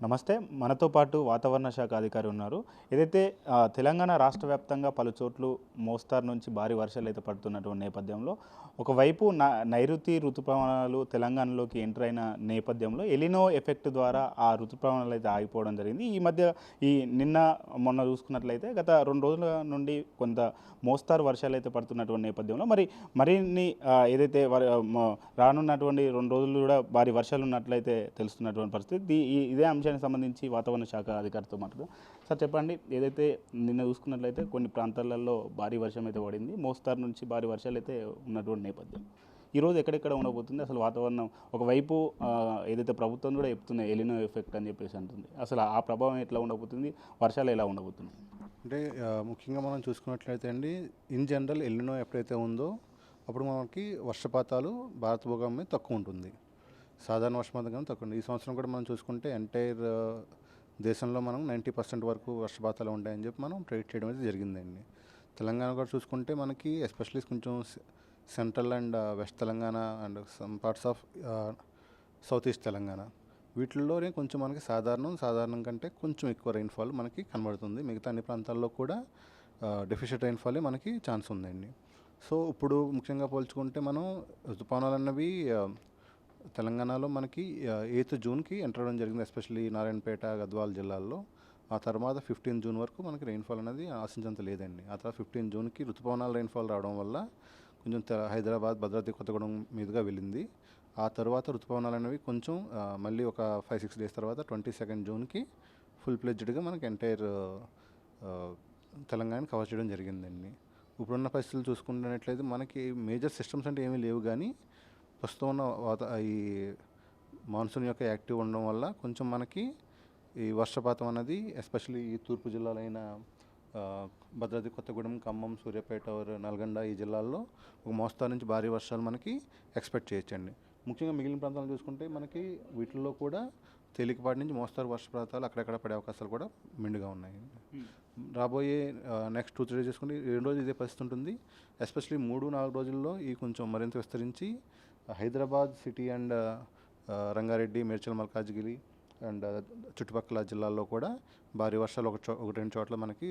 నమస్తే. మనతో పాటు వాతావరణ శాఖ అధికారి ఉన్నారు. ఏదైతే తెలంగాణ రాష్ట్ర వ్యాప్తంగా పలు చోట్ల మోస్తారు నుంచి భారీ వర్షాలైతే పడుతున్నటువంటి నేపథ్యంలో, ఒకవైపు నైరుతి ఋతుపవనాలు తెలంగాణలోకి ఎంటర్ అయిన నేపథ్యంలో ఎలినో ఎఫెక్ట్ ద్వారా ఆ ఋతుపవనాలు అయితే ఆగిపోవడం జరిగింది. ఈ మధ్య నిన్న మొన్న చూసుకున్నట్లయితే గత 2 రోజుల నుండి కొంత మోస్తారు వర్షాలైతే పడుతున్నటువంటి నేపథ్యంలో మరిన్ని ఏదైతే రానున్నటువంటి 2 రోజులు కూడా భారీ వర్షాలు ఉన్నట్లయితే తెలుస్తున్నటువంటి పరిస్థితి. ఇదే అంశానికి సంబంధించి వాతావరణ శాఖ అధికారితో మాట్లాడదాం. సార్ చెప్పండి, ఏదైతే నిన్న చూసుకున్నట్లయితే కొన్ని ప్రాంతాలలో భారీ వర్షం అయితే పడింది, మోస్తారు నుంచి భారీ వర్షాలు అయితే ఉన్నటువంటి నేపథ్యం. ఈరోజు ఎక్కడెక్కడ ఉండబోతుంది అసలు వాతావరణం? ఒకవైపు ఏదైతే ప్రభుత్వం కూడా చెప్తుంది ఎలినో ఎఫెక్ట్ అని చెప్పేసి అంటుంది, అసలు ఆ ప్రభావం ఎట్లా ఉండబోతుంది, వర్షాలు ఎలా ఉండబోతుంది? అంటే ముఖ్యంగా మనం చూసుకున్నట్లయితే అండి, ఇన్ జనరల్ ఎల్నినో ఎప్పుడైతే ఉందో అప్పుడు మనకి వర్షపాతాలు భారత భూభాగం మీద తక్కువ ఉంటుంది. సాధారణ వర్షపాతం కానీ తక్కువ ఉంటుంది. ఈ సంవత్సరం కూడా మనం చూసుకుంటే ఎంటైర్ దేశంలో మనం 90% వరకు వర్షపాతాలు ఉంటాయని చెప్పి మనం ప్రెడిక్ట్ చేయడం అయితే జరిగిందండి. తెలంగాణ కూడా చూసుకుంటే మనకి ఎస్పెషల్లీ కొంచెం central and west Telangana and some parts of south east Telangana, వీటిల్లోనే కొంచెం మనకి సాధారణం కంటే కొంచెం ఎక్కువ రైన్ఫాల్ మనకి కనబడుతుంది. మిగతా అన్ని ప్రాంతాల్లో కూడా డెఫిషియట్ రైన్ఫాలే మనకి ఛాన్స్ ఉందండి. సో ఇప్పుడు ముఖ్యంగా పోల్చుకుంటే మనం ఋతుపవనాలు అన్నవి తెలంగాణలో మనకి 8th జూన్కి ఎంటర్ అవ్వడం జరిగింది, ఎస్పెషల్లీ నారాయణపేట, గద్వాల్ జిల్లాల్లో. ఆ తర్వాత 15 జూన్ వరకు మనకి రైన్ఫాల్ అనేది ఆశించేంత లేదండి. ఆ తర్వాత 15 జూన్కి ఋతుపవనాల రైన్ఫాల్ రావడం వల్ల కొంచెం హైదరాబాద్, భద్రాద్రి కొత్తగూడెం మీదుగా వెళ్ళింది. ఆ తర్వాత ఋతుపవనాలు అనేవి కొంచెం మళ్ళీ ఒక 5-6 డేస్ తర్వాత 22nd జూన్కి ఫుల్ ప్లెడ్జ్డ్గా మనకి ఎంటైర్ తెలంగాణని కవర్ చేయడం జరిగిందండి. ఇప్పుడున్న పరిస్థితులు చూసుకున్నట్లయితే మనకి మేజర్ సిస్టమ్స్ అంటే ఏమీ లేవు, కానీ ప్రస్తుతం ఉన్న ఈ మాన్సూన్ యొక్క యాక్టివ్ ఉండడం వల్ల కొంచెం మనకి ఈ వర్షపాతం అనేది ఎస్పెషల్లీ ఈ తూర్పు జిల్లాలైన భద్రాద్రి కొత్తగూడెం, ఖమ్మం, సూర్యాపేట, నల్గొండ ఈ జిల్లాల్లో ఒక మోస్తారు నుంచి భారీ వర్షాలు మనకి ఎక్స్పెక్ట్ చేయొచ్చండి. ముఖ్యంగా మిగిలిన ప్రాంతాలు చూసుకుంటే మనకి వీటిల్లో కూడా తేలికపాటి నుంచి మోస్తారు వర్షపాతాలు అక్కడెక్కడ పడే అవకాశాలు కూడా మెండుగా ఉన్నాయి. రాబోయే నెక్స్ట్ 2-3 డేస్ చూసుకుంటే 2 రోజులు ఇదే పరిస్థితి ఉంటుంది. ఎస్పెషల్లీ 3-4 రోజుల్లో ఈ కొంచెం మరింత విస్తరించి Hyderabad city and Rangareddy, Medchal, Malkajgiri and చుట్టుపక్కల జిల్లాల్లో కూడా భారీ వర్షాలు ఒకటి రెండు చోట్ల మనకి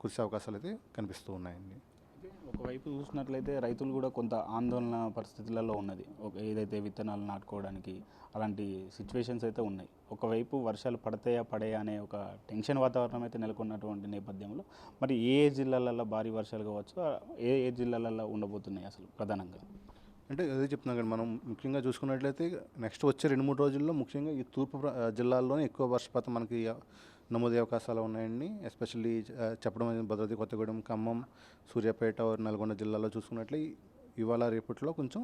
కురిసే అవకాశాలు అయితే కనిపిస్తూ ఉన్నాయండి. ఒకవైపు చూసినట్లయితే రైతులు కూడా కొంత ఆందోళన పరిస్థితులలో ఉన్నది. ఏదైతే విత్తనాలు నాటుకోవడానికి అలాంటి సిచ్యువేషన్స్ అయితే ఉన్నాయి. ఒకవైపు వర్షాలు పడతాయా అనే ఒక టెన్షన్ వాతావరణం అయితే నెలకొన్నటువంటి నేపథ్యంలో మరి ఏ జిల్లాలలో భారీ వర్షాలు కావచ్చు, ఏ జిల్లాలలో ఉండబోతున్నాయి అసలు ప్రధానంగా? అంటే అదే చెప్తున్నాం కదా, మనం ముఖ్యంగా చూసుకున్నట్లయితే నెక్స్ట్ వచ్చే 2-3 రోజుల్లో ముఖ్యంగా ఈ తూర్పు జిల్లాల్లోనే ఎక్కువ వర్షపాతం మనకి నమోదయ్యే అవకాశాలు ఉన్నాయండి. ఎస్పెషల్లీ చెప్పడం భద్రాద్రి కొత్తగూడెం, ఖమ్మం, సూర్యాపేట, నల్గొండ జిల్లాలో చూసుకున్నట్లే ఇవాళ రేపట్లో కొంచెం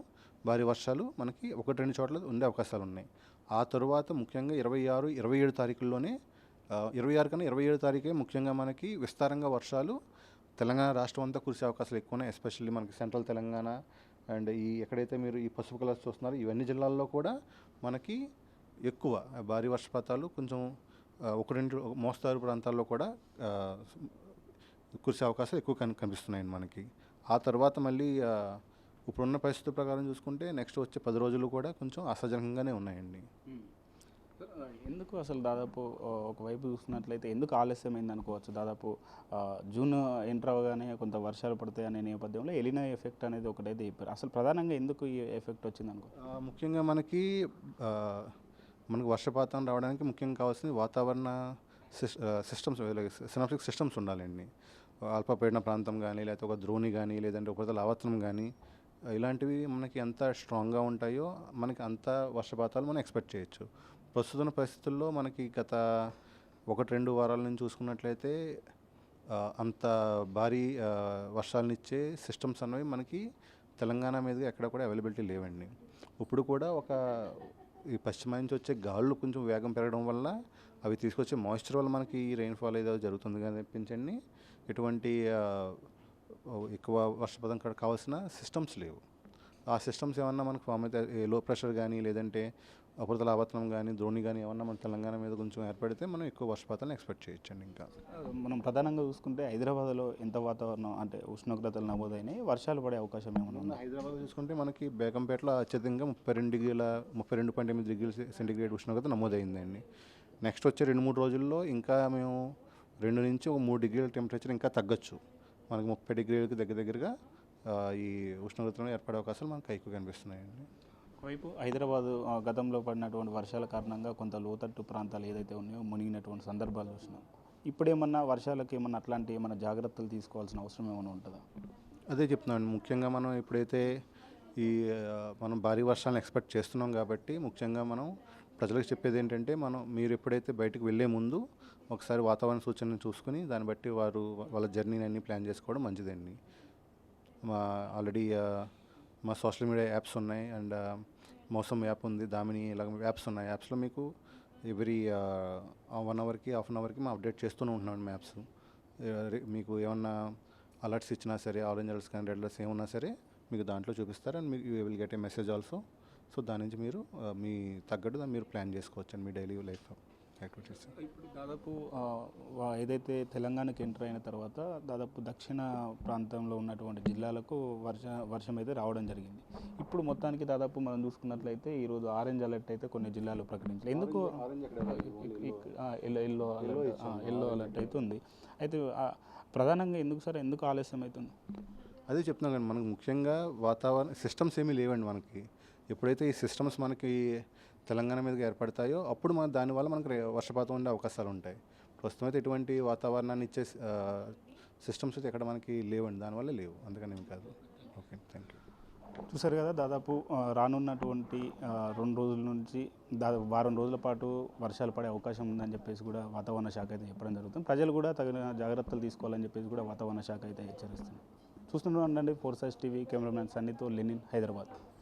భారీ వర్షాలు మనకి 1-2 చోట్ల ఉండే అవకాశాలు ఉన్నాయి. ఆ తరువాత ముఖ్యంగా 26, 27 తారీఖుల్లోనే 26 కన్నా 27 తారీఖే ముఖ్యంగా మనకి విస్తారంగా వర్షాలు తెలంగాణ రాష్ట్రం అంతా కురిసే అవకాశాలు ఎక్కువ ఉన్నాయి. ఎస్పెషల్లీ మనకి సెంట్రల్ తెలంగాణ అండ్ ఎక్కడైతే మీరు ఈ పసుపు కలర్స్ చూస్తున్నారో ఇవన్నీ జిల్లాల్లో కూడా మనకి ఎక్కువ భారీ వర్షపాతాలు కొంచెం 1-2 మోస్తారు ప్రాంతాల్లో కూడా కురిసే అవకాశాలు ఎక్కువ కనిపిస్తున్నాయండి మనకి. ఆ తర్వాత మళ్ళీ ఇప్పుడున్న పరిస్థితుల ప్రకారం చూసుకుంటే నెక్స్ట్ వచ్చే 10 రోజులు కూడా కొంచెం అసహజనకంగానే ఉన్నాయండి. ఎందుకు అసలు దాదాపు ఒకవైపు చూస్తున్నట్లయితే ఎందుకు ఆలస్యమైంది అనుకోవచ్చు? దాదాపు జూన్ ఎంటర్ అవ్వగానే కొంత వర్షాలు పడతాయి అనే నేపథ్యంలో ఎలినో ఎఫెక్ట్ అనేది ఒకటైతే చెప్పారు. అసలు ప్రధానంగా ఎందుకు ఈ ఎఫెక్ట్ వచ్చింది అనుకో? ముఖ్యంగా మనకి వర్షపాతం రావడానికి ముఖ్యంగా కావాల్సింది వాతావరణ సిస్టమ్స్, సినాప్టిక్ సిస్టమ్స్ ఉండాలండి. అల్పపీడన ప్రాంతం కానీ, లేకపోతే ఒక ద్రోణి కానీ, లేదంటే ఉపరితల ఆవర్తనం కానీ, ఇలాంటివి మనకి ఎంత స్ట్రాంగ్గా ఉంటాయో మనకి అంత వర్షపాతాలు మనం ఎక్స్పెక్ట్ చేయొచ్చు. ప్రస్తుత పరిస్థితుల్లో మనకి గత 1-2 వారాల నుంచి చూసుకున్నట్లయితే అంత భారీ వర్షాలనిచ్చే సిస్టమ్స్ అనేవి మనకి తెలంగాణ మీదుగా ఎక్కడ కూడా అవైలబిలిటీ లేవండి. ఇప్పుడు కూడా ఈ పశ్చిమ నుంచి వచ్చే గాలులు కొంచెం వేగం పెరగడం వల్ల అవి తీసుకొచ్చే మాయిశ్చర్ వల్ల మనకి ఈ రైన్ఫాల్ ఏదో జరుగుతుంది కనిపించండి. ఎటువంటి ఎక్కువ వర్షపాతం కావాల్సిన సిస్టమ్స్ లేవు. ఆ సిస్టమ్స్ ఏమన్నా మనకు ఫామ్ అయితే లో ప్రెషర్ కానీ, లేదంటే ఉపరితల ఆవర్తనం కానీ, ద్రోణి కానీ ఏమన్నా మన తెలంగాణ మీద కొంచెం ఏర్పడితే మనం ఎక్కువ వర్షపాతాలను ఎక్స్పెక్ట్ చేయొచ్చండి. ఇంకా మనం ప్రధానంగా చూసుకుంటే హైదరాబాద్లో ఎంత వాతావరణం అంటే ఉష్ణోగ్రతలు నమోదైనాయి, వర్షాలు పడే అవకాశం ఏమైనా ఉంది? హైదరాబాద్ చూసుకుంటే మనకి బేగంపేటలో అత్యధికంగా 32.8 డిగ్రీల సెంటీగ్రేడ్ ఉష్ణోగ్రత నమోదైందండి. నెక్స్ట్ వచ్చే 2-3 రోజుల్లో ఇంకా మేము 2 నుంచి ఒక 3 డిగ్రీల టెంపరేచర్ ఇంకా తగ్గొచ్చు. మనకి 30 డిగ్రీలకి దగ్గరగా ఈ ఉష్ణోగ్రతలు ఏర్పడే అవకాశాలు మనకు ఎక్కువ కనిపిస్తున్నాయండి. ఒకవైపు హైదరాబాదు గతంలో పడినటువంటి వర్షాల కారణంగా కొంత లోతట్టు ప్రాంతాలు ఏదైతే ఉన్నాయో మునిగినటువంటి సందర్భాలు చూసినాం. ఇప్పుడేమన్నా వర్షాలకు ఏమన్నా అట్లాంటి ఏమన్నా జాగ్రత్తలు తీసుకోవాల్సిన అవసరం ఏమైనా ఉంటుందా? అదే చెప్తున్నాను, ముఖ్యంగా మనం ఎప్పుడైతే ఈ మనం భారీ వర్షాలను ఎక్స్పెక్ట్ చేస్తున్నాం కాబట్టి ముఖ్యంగా మనం ప్రజలకు చెప్పేది ఏంటంటే, మీరు ఎప్పుడైతే బయటకు వెళ్ళే ముందు ఒకసారి వాతావరణ సూచనలు చూసుకుని దాన్ని బట్టి వాళ్ళ జర్నీని అన్ని ప్లాన్ చేసుకోవడం మంచిదండి. ఆల్రెడీ మా సోషల్ మీడియా యాప్స్ ఉన్నాయి, అండ్ మౌసం యాప్ ఉంది, దామిని ఇలాగ యాప్స్ ఉన్నాయి. యాప్స్లో మీకు ఎవ్రీ 1 అవర్కి హాఫ్ అన్ అవర్కి మేము అప్డేట్ చేస్తూనే ఉంటున్నాం మ్యాప్స్. మీకు ఏమన్నా అలర్ట్స్ ఇచ్చినా సరే, ఆరెంజ్ అలర్ట్స్ కానీ రెడ్ అలర్ట్స్ ఏమన్నా సరే మీకు దాంట్లో చూపిస్తారు, అండ్ మీకు you will get a message also. So దాని నుంచి మీరు మీ తగ్గట్టు దాన్ని మీరు ప్లాన్ చేసుకోవచ్చు అండి మీ డైలీ లైఫ్ యాక్టివిటీస్. ఇప్పుడు దాదాపు ఏదైతే తెలంగాణకి ఎంటర్ అయిన తర్వాత దాదాపు దక్షిణ ప్రాంతంలో ఉన్నటువంటి జిల్లాలకు వర్షం అయితే రావడం జరిగింది. ఇప్పుడు మొత్తానికి దాదాపు మనం చూసుకున్నట్లయితే ఈరోజు ఆరెంజ్ అలర్ట్ అయితే కొన్ని జిల్లాలు ప్రకటించారు. ఎందుకు ఎల్లో అలర్ట్ అయితే ఉంది. అయితే ప్రధానంగా ఎందుకు ఆలస్యం అవుతుంది? అదే చెప్తున్నాం కానీ మనకు ముఖ్యంగా వాతావరణ సిస్టమ్స్ ఏమీ లేవండి మనకి. ఎప్పుడైతే ఈ సిస్టమ్స్ మనకి తెలంగాణ మీదకి ఏర్పడతాయో అప్పుడు దానివల్ల మనకు వర్షపాతం ఉండే అవకాశాలు ఉంటాయి. ప్రస్తుతం అయితే ఎటువంటి వాతావరణాన్ని ఇచ్చే సిస్టమ్స్ అయితే ఎక్కడ మనకి లేవండి, దానివల్ల లేవు, అందుకని ఏం కాదు. Okay, thank you. చూసారు కదా, దాదాపు రానున్నటువంటి 2 రోజుల నుంచి వారం రోజుల పాటు వర్షాలు పడే అవకాశం ఉందని చెప్పేసి కూడా వాతావరణ శాఖ అయితే చెప్పడం జరుగుతుంది. ప్రజలు కూడా తగిన జాగ్రత్తలు తీసుకోవాలని చెప్పేసి కూడా వాతావరణ శాఖ అయితే హెచ్చరిస్తుంది. చూస్తూనే ఉండండి 4 Sides TV. కెమెరామ్యాన్ సన్నీతో లెనిన్, హైదరాబాద్.